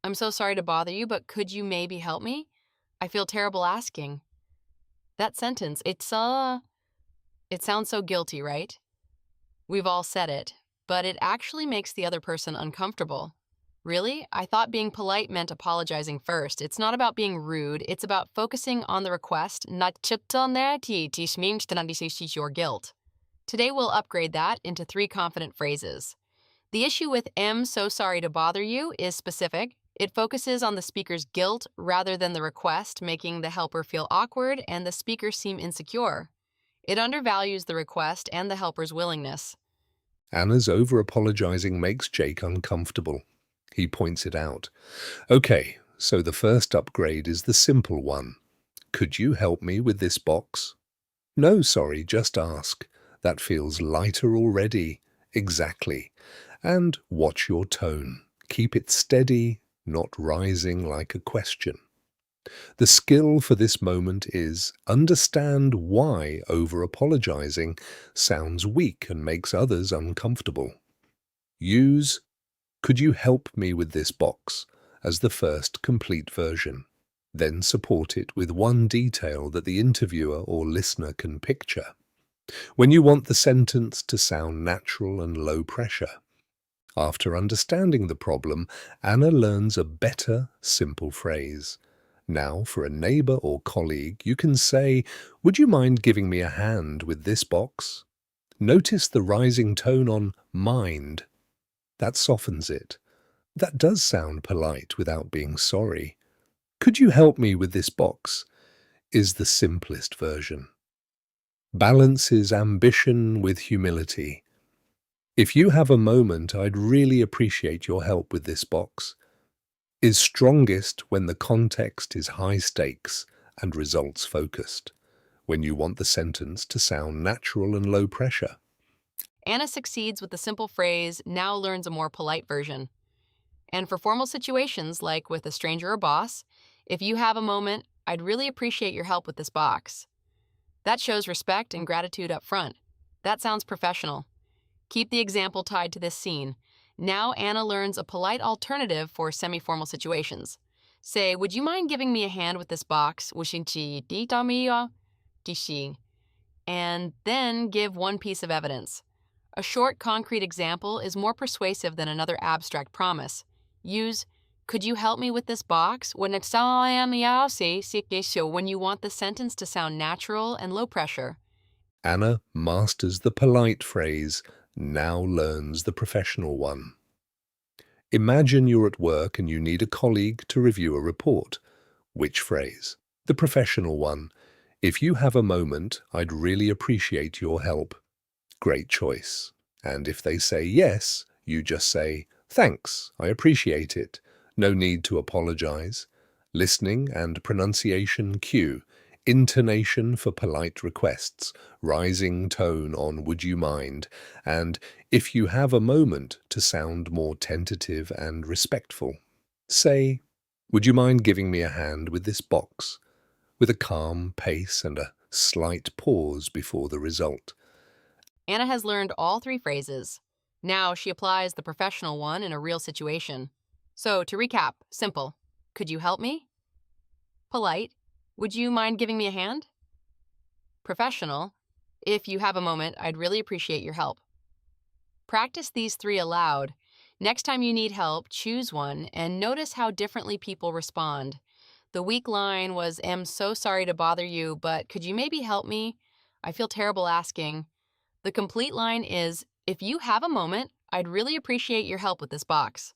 I'm so sorry to bother you, but could you maybe help me? I feel terrible asking. That sentence, it sounds so guilty, right? We've all said it, but it actually makes the other person uncomfortable. Really? I thought being polite meant apologizing first. It's not about being rude, it's about focusing on the request, not your guilt. Today we'll upgrade that into 3 confident phrases. The issue with am so sorry to bother you is specific. It focuses on the speaker's guilt rather than the request, making the helper feel awkward and the speaker seem insecure. It undervalues the request and the helper's willingness. Anna's over-apologizing makes Jake uncomfortable. He points it out. Okay, so the first upgrade is the simple one. Could you help me with this box? No, sorry, just ask. That feels lighter already. Exactly. And watch your tone. Keep it steady, not rising like a question. The skill for this moment is understand why over-apologizing sounds weak and makes others uncomfortable. Use "Could you help me with this box?" as the first complete version. Then support it with one detail that the interviewer or listener can picture. When you want the sentence to sound natural and low pressure. After understanding the problem, Anna learns a better, simple phrase. Now, for a neighbor or colleague, you can say, "Would you mind giving me a hand with this box?" Notice the rising tone on mind. That softens it. That does sound polite without being sorry. "Could you help me with this box?" is the simplest version. Balances ambition with humility. "If you have a moment, I'd really appreciate your help with this box," is strongest when the context is high stakes and results focused, when you want the sentence to sound natural and low pressure. Anna succeeds with the simple phrase, now learns a more polite version. And for formal situations, like with a stranger or boss, if you have a moment, I'd really appreciate your help with this box. That shows respect and gratitude up front. That sounds professional. Keep the example tied to this scene. Now Anna learns a polite alternative for semi-formal situations. Say, would you mind giving me a hand with this box? And then give one piece of evidence. A short, concrete example is more persuasive than another abstract promise. Use, could you help me with this box? When you want the sentence to sound natural and low pressure. Anna masters the polite phrase, now learns the professional one. Imagine you're at work and you need a colleague to review a report. Which phrase? The professional one. "If you have a moment, I'd really appreciate your help." Great choice. And if they say yes, you just say, "Thanks, I appreciate it." No need to apologize. Listening and pronunciation cue. Intonation for polite requests, rising tone on "would you mind," and "if you have a moment" to sound more tentative and respectful. Say, "Would you mind giving me a hand with this box?" with a calm pace and a slight pause before the result. Anna has learned all 3 phrases. Now she applies the professional one in a real situation. So to recap, simple. Could you help me? Polite. Would you mind giving me a hand? Professional. If you have a moment, I'd really appreciate your help. Practice these 3 aloud. Next time you need help, choose one and notice how differently people respond. The weak line was, am so sorry to bother you, but could you maybe help me? I feel terrible asking. The complete line is, if you have a moment, I'd really appreciate your help with this box.